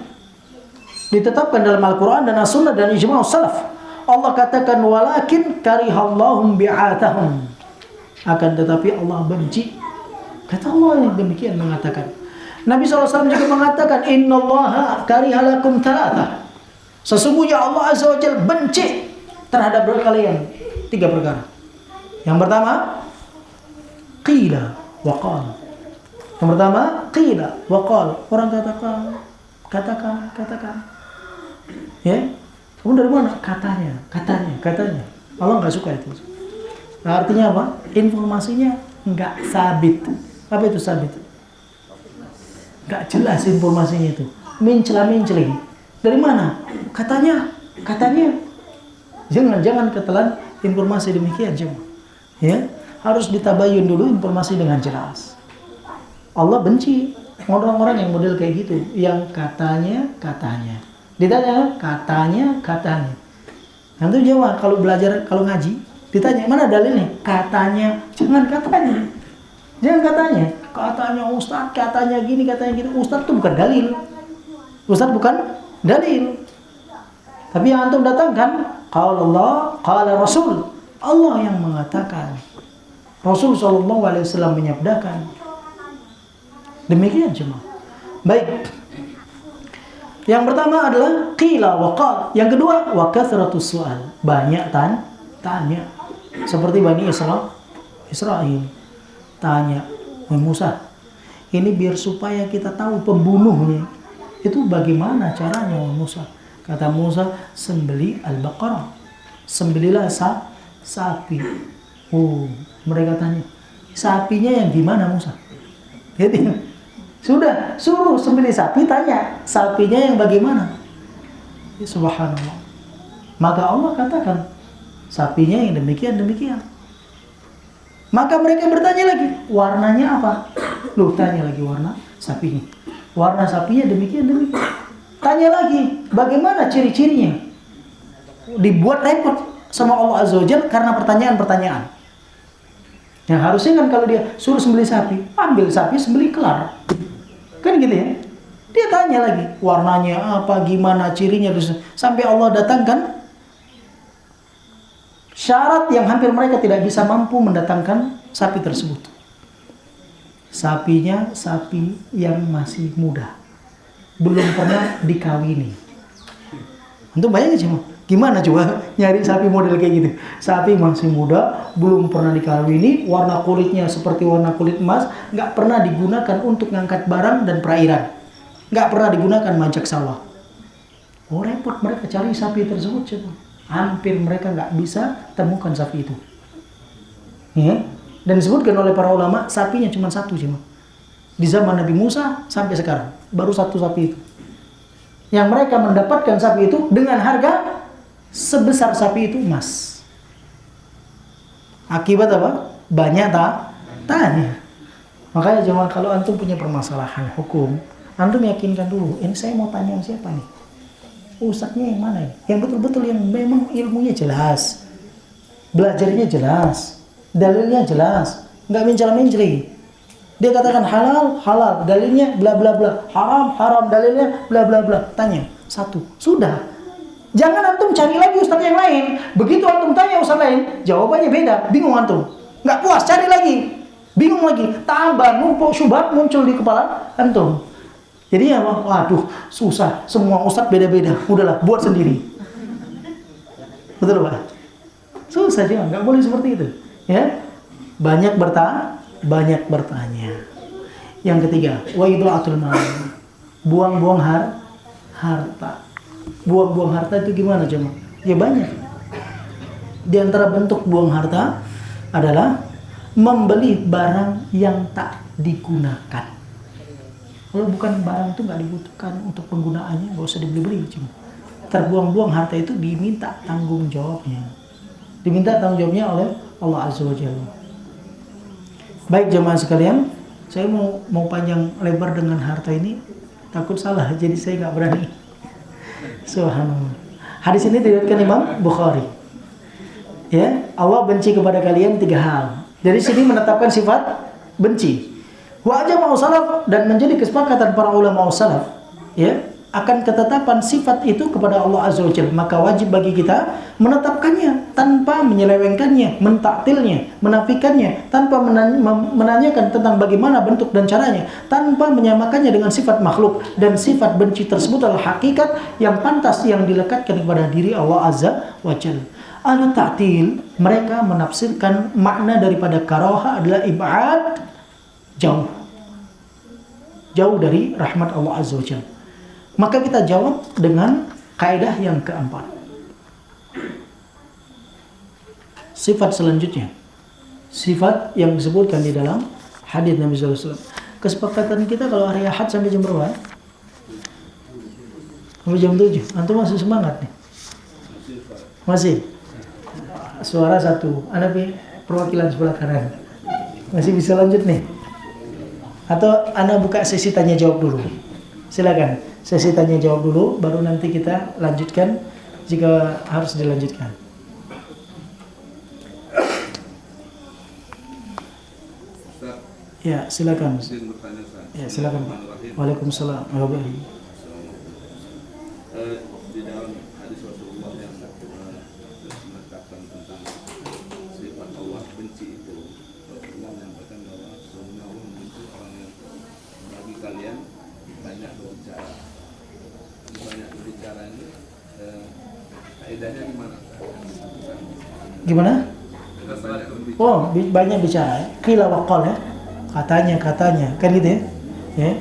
Ditetapkan dalam Al-Quran dan As-Sunnah dan Ijma' Salaf. Allah katakan, walakin karihallahum bi'atahum. Akan tetapi Allah benci. Kata Allah yang demikian mengatakan. Nabi SAW juga mengatakan, innallaha karihalakum talatah. Sesungguhnya Allah Azza wa Jalla benci terhadap kalian 3 perkara. Yang pertama, qila wa qala. Yang pertama, qila wa qala. Orang katakan. Ya. Kamu dari mana? Katanya. Allah enggak suka itu. Nah, artinya apa? Informasinya enggak sabit. Apa itu sabit? Enggak jelas informasinya itu. Mencela-menceling. Dari mana? Katanya. Jangan ketelan informasi demikian, cuma. Ya, harus ditabayun dulu informasi dengan jelas. Allah benci orang-orang yang model kayak gitu, yang katanya. Ditanya katanya. Nanti jawab kalau belajar, kalau ngaji, ditanya mana dalilnya? Katanya. Jangan katanya. Katanya Ustaz, katanya gini, katanya gitu. Ustaz itu bukan dalil. Tapi yang antum datangkan, qala Allah, qala Rasul. Allah yang mengatakan. Rasul SAW menyabdakan. Demikian cuma. Baik. Yang pertama adalah qila wa qal. Yang kedua wa kathratus su'al. Banyak tanya. Seperti Bani Israel. Tanya, Musa, ini biar supaya kita tahu pembunuhnya. Itu bagaimana caranya, Musa? Kata Musa, sembeli al-baqarah. Sembelilah sapi. Mereka tanya, sapinya yang gimana, Musa? Jadi sudah suruh sembelih sapi, tanya sapinya yang bagaimana. Ya, subhanallah. Maka Allah katakan sapinya yang demikian. Maka mereka bertanya lagi, warnanya apa? Tanya lagi warna sapinya. Warna sapinya demikian. Tanya lagi, bagaimana ciri-cirinya? Dibuat repot sama Allah Azza wa Jalla karena pertanyaan-pertanyaan. Yang harusnya kan kalau dia suruh sembelih sapi, ambil sapi, sembelih kelar. Kan gitu ya. Dia tanya lagi, warnanya apa, gimana, cirinya, sampai Allah datangkan syarat yang hampir mereka tidak bisa mampu mendatangkan sapi tersebut. Sapinya sapi yang masih muda, belum pernah dikawini. Untuk bayangin cuma, gimana coba nyari sapi model kayak gitu? Sapi masih muda, belum pernah dikawini, warna kulitnya seperti warna kulit emas, nggak pernah digunakan untuk ngangkat barang dan perairan, nggak pernah digunakan majak sawah. Oh repot mereka cari sapi tersebut coba. Hampir mereka nggak bisa temukan sapi itu. Ya? Dan disebutkan oleh para ulama, sapinya cuma satu cuma. Di zaman Nabi Musa sampai sekarang, baru satu sapi itu. Yang mereka mendapatkan sapi itu dengan harga sebesar sapi itu emas. Akibat apa? Banyak tanya. Makanya cuma kalau antum punya permasalahan hukum, antum yakinkan dulu, ini saya mau tanya siapa nih? Ustadznya yang mana ya? Yang betul-betul yang memang ilmunya jelas, belajarnya jelas, dalilnya jelas, nggak mencela-menceli. Dia katakan halal, halal, dalilnya bla bla bla, haram, haram, dalilnya bla bla bla. Tanya satu, sudah. Jangan antum cari lagi ustadz yang lain. Begitu antum tanya ustadz lain, jawabannya beda, bingung antum. Nggak puas, cari lagi, bingung lagi, tambah numpuk syubhat muncul di kepala antum. Jadi ya, waduh, susah. Semua ustadz beda-beda. Udahlah, buat sendiri. Betul Pak? Susah juga, nggak boleh seperti itu. Ya, banyak bertanya. Yang ketiga, wa idha'atul mal. Buang-buang harta. Buang-buang harta itu gimana coba? Ya banyak. Di antara bentuk buang harta adalah membeli barang yang tak digunakan. Kalau bukan barang itu nggak dibutuhkan untuk penggunaannya, nggak usah dibeli-beli. Cuma terbuang-buang harta itu diminta tanggung jawabnya. Diminta tanggung jawabnya oleh Allah Azza wa Jalla. Baik jemaah sekalian, saya mau panjang lebar dengan harta ini, takut salah, jadi saya nggak berani. Subhanallah. Hadis ini diriwayatkan Imam Bukhari. Ya, Allah benci kepada kalian 3 hal. Dari sini menetapkan sifat benci. Wa ajma'u salaf, dan menjadi kesepakatan para ulama salaf, ya, akan ketetapan sifat itu kepada Allah Azza wa Jalla. Maka wajib bagi kita menetapkannya tanpa menyelewengkannya, mentaktilnya, menafikannya, tanpa menanyakan tentang bagaimana bentuk dan caranya, tanpa menyamakannya dengan sifat makhluk. Dan sifat benci tersebut adalah hakikat yang pantas yang dilekatkan kepada diri Allah Azza wa Jalla. Ahlu ta'til, mereka menafsirkan makna daripada karaha adalah ib'ad, jauh dari rahmat Allah Azza wa Jalla. Maka kita jawab dengan kaidah yang keempat. Sifat selanjutnya, sifat yang disebutkan di dalam hadis Nabi sallallahu alaihi wasallam. Kesepakatan kita kalau hari Ahad sampai jam berapa? Sampai jam 7. Antum masih semangat nih? Masih? Suara satu. Ada perwakilan sebelah kanan. Masih bisa lanjut nih? Atau Anda buka sesi tanya jawab dulu? Silakan. Sesi tanya jawab dulu, baru nanti kita lanjutkan jika harus dilanjutkan. Ya, silakan. Ya, silakan Pak. Waalaikumsalam. Di dalam hadis Rasulullah yang menetapkan tentang sifat Allah benci itu, Rasulullah menyampaikan bahwa sesungguhnya Allah membenci orang yang bagi kalian banyak berbicara. Banyak berbicara ini kaidahnya gimana? Gimana? Oh, banyak bicara. Qila wa qal ya. Katanya, kan gitu ya. Ya.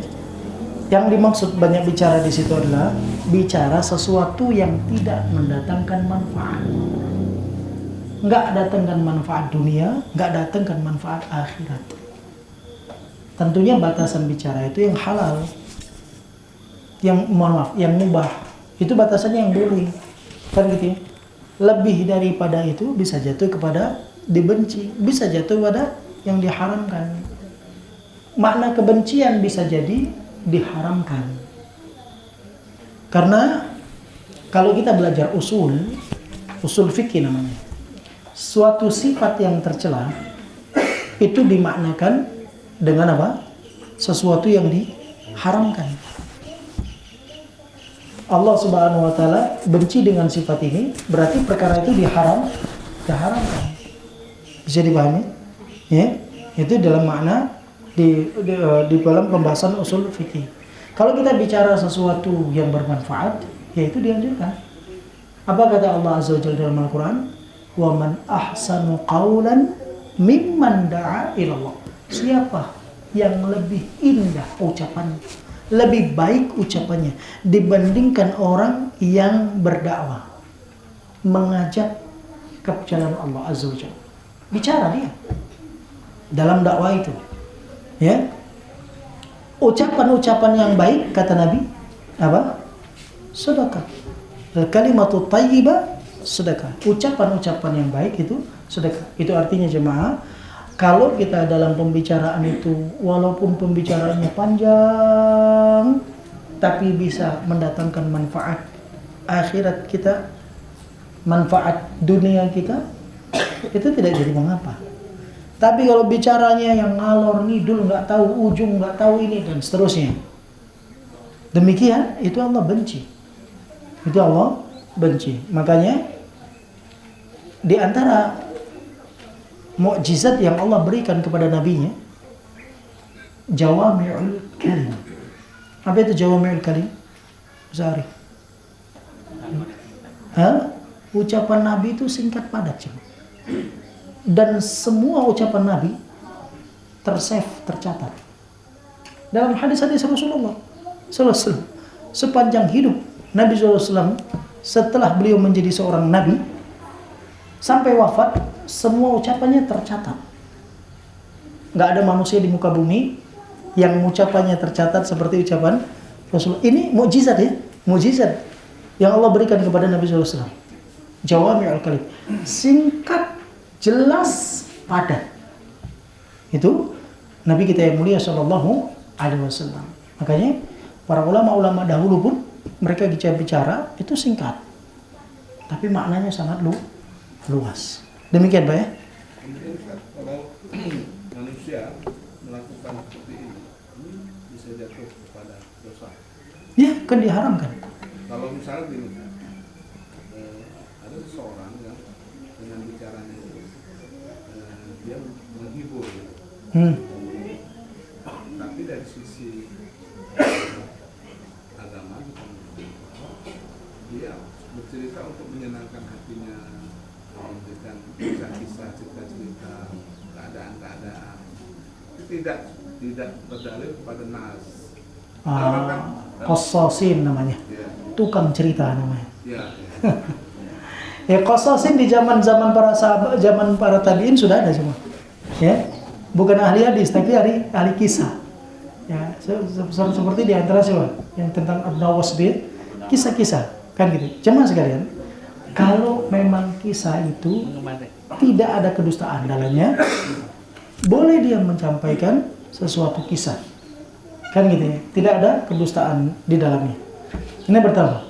Yang dimaksud banyak bicara di situ adalah bicara sesuatu yang tidak mendatangkan manfaat. Enggak datangkan manfaat dunia, enggak datangkan manfaat akhirat. Tentunya batasan bicara itu yang halal. Yang yang mubah. Itu batasannya yang boleh. Kan gitu ya. Lebih daripada itu bisa jatuh kepada dibenci, bisa jatuh pada yang diharamkan. Makna kebencian bisa jadi diharamkan. Karena kalau kita belajar usul fikih namanya, suatu sifat yang tercela itu dimaknakan dengan apa? Sesuatu yang diharamkan. Allah Subhanahu wa taala benci dengan sifat ini, berarti perkara itu diharamkan. Bisa dipahami? Ya, itu dalam makna di dalam pembahasan usul fikih. Kalau kita bicara sesuatu yang bermanfaat, yaitu dianjurkan. Apa kata Allah Azza wa Jalla dalam Al-Qur'an? "Wa man ahsanu qawlan mimman da'a ila Allah." Siapa yang lebih indah ucapannya, lebih baik ucapannya dibandingkan orang yang berdakwah, mengajak ke jalan Allah Azza wa Jalla. Bicara dia dalam dakwah itu, ya. Ucapan-ucapan yang baik, kata Nabi, apa? Sedekah. Al-kalimatu thayyibah sedekah. Ucapan-ucapan yang baik itu sedekah. Itu artinya jemaah, kalau kita dalam pembicaraan itu, walaupun pembicaraannya panjang, tapi bisa mendatangkan manfaat akhirat kita, manfaat dunia kita, itu tidak jadi mengapa. Tapi kalau bicaranya yang ngalor ngidul, nggak tahu ujung, nggak tahu ini dan seterusnya, demikian itu Allah benci. Itu Allah benci. Makanya di antara mukjizat yang Allah berikan kepada nabinya, jawami'ul kalim. Apa itu jawami'ul kalim? Zari. Ucapan Nabi itu singkat padat, cuma. Dan semua ucapan Nabi tersave, tercatat dalam hadis-hadis Rasulullah SAW. Sepanjang hidup Nabi SAW, setelah beliau menjadi seorang Nabi sampai wafat, semua ucapannya tercatat. Nggak ada manusia di muka bumi yang ucapannya tercatat seperti ucapan Rasulullah. Ini mukjizat, ya, mukjizat yang Allah berikan kepada Nabi SAW. Jawami'ul kalim, singkat, jelas, padat. Itu Nabi kita yang mulia Sallallahu Alaihi Wasallam. Makanya para ulama-ulama dahulu pun mereka bicara itu singkat, tapi maknanya sangat luas. Demikian Pak, ya. Kemudian kalau manusia melakukan seperti ini bisa jatuh kepada dosa. Ya, kan diharamkan. Kalau misalnya gini, ada seseorang yang dengan bicaranya itu dia menghibur, tapi dari sisi agama dia bercerita untuk menyenangkan hatinya, memberikan kisah-kisah, cerita-cerita, keadaan-keadaan, tidak berdalil kepada nas. Qassasin namanya, Ya. tukang cerita namanya. Ya. Ya, qassasin di zaman para sahabat, zaman para tabiin sudah ada semua. Ya, bukan ahli hadis tapi ahli kisah. Ya, seperti di antara siapa yang tentang An-Nawawi dia, kisah-kisah, kan gitu. Jemaah sekalian, kalau memang kisah itu tidak ada kedustaan dalamnya, boleh dia menyampaikan sesuatu kisah, kan gitu ya. Tidak ada kedustaan di dalamnya. Ini pertama.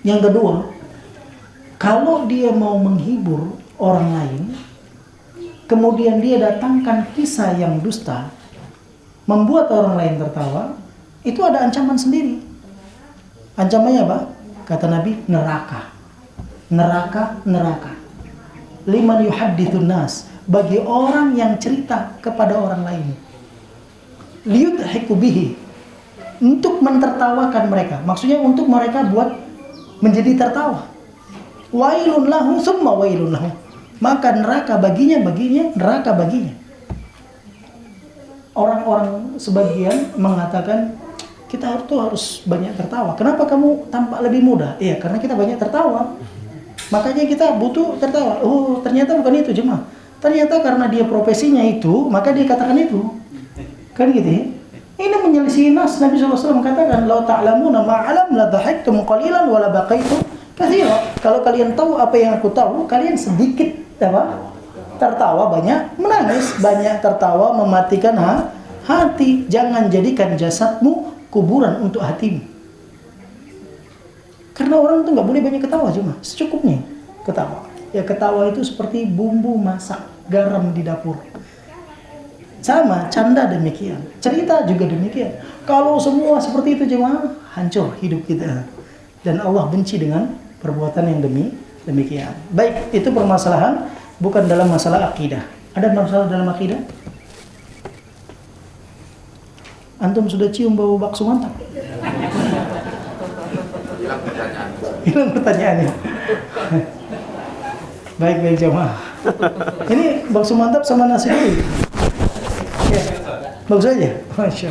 Yang kedua, kalau dia mau menghibur orang lain, kemudian dia datangkan kisah yang dusta, membuat orang lain tertawa, itu ada ancaman sendiri. Ancamannya apa? Kata Nabi, neraka. Neraka, neraka. Liman yuhaddithun nas, bagi orang yang cerita kepada orang lain. Liyudhiku bihi, untuk mentertawakan mereka. Maksudnya untuk mereka buat menjadi tertawa. Wailun lahu summa wailun lahu, maka neraka baginya, neraka baginya. Orang-orang sebagian mengatakan kita harus banyak tertawa. Kenapa kamu tampak lebih muda? Iya, karena kita banyak tertawa. Makanya kita butuh tertawa. Oh, ternyata bukan itu jemaah. Ternyata karena dia profesinya itu, maka dia katakan itu. Kan gitu ya. Ini menyelisih nas. Nabi SAW katakan, "Lau ta'lamuna ma'alam la dhahiktum qalilan wa la baqaitum katsira." Kalau kalian tahu apa yang aku tahu, kalian sedikit tertawa, banyak menangis, banyak tertawa mematikan hati. Jangan jadikan jasadmu kuburan untuk hatimu. Karena orang itu nggak boleh banyak ketawa, cuma secukupnya ketawa. Ya, ketawa itu seperti bumbu masak garam di dapur. Sama, canda demikian, cerita juga demikian. Kalau semua seperti itu jemaah, hancur hidup kita. Dan Allah benci dengan perbuatan yang demikian. Baik, itu permasalahan bukan dalam masalah akidah. Ada masalah dalam akidah? Antum sudah cium bau bakso mantap? Hilang pertanyaannya. Baik jemaah. Ini bakso mantap sama nasi gurih. Ya, bagus aja. Masya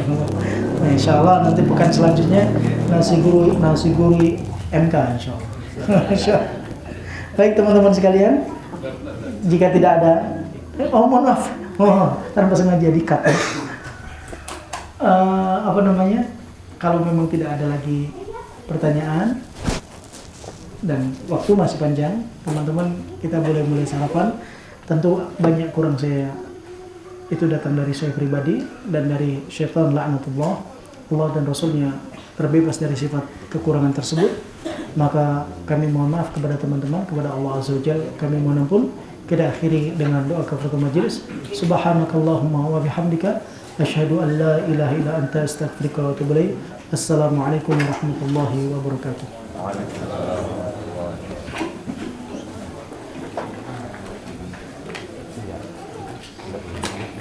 Allah. Nanti pekan selanjutnya nasi gurih MK Insya Allah. Baik teman-teman sekalian, jika tidak ada, mohon maaf, tanpa sengaja di-cut. Kalau memang tidak ada lagi pertanyaan dan waktu masih panjang, teman-teman kita boleh mulai sarapan. Tentu banyak kurang saya. Itu datang dari saya pribadi dan dari syaitan la'natullah. Allah dan Rasulnya terbebas dari sifat kekurangan tersebut. Maka kami mohon maaf kepada teman-teman, kepada Allah Azza wa Jalla. Kami mohon ampun. Kita akhiri dengan doa kafaratul majelis. Subhanakallahumma wa bihamdika asyhadu an la ilaha illa anta astaghfiruka wa atubu ilaik. Assalamualaikum warahmatullahi wabarakatuh.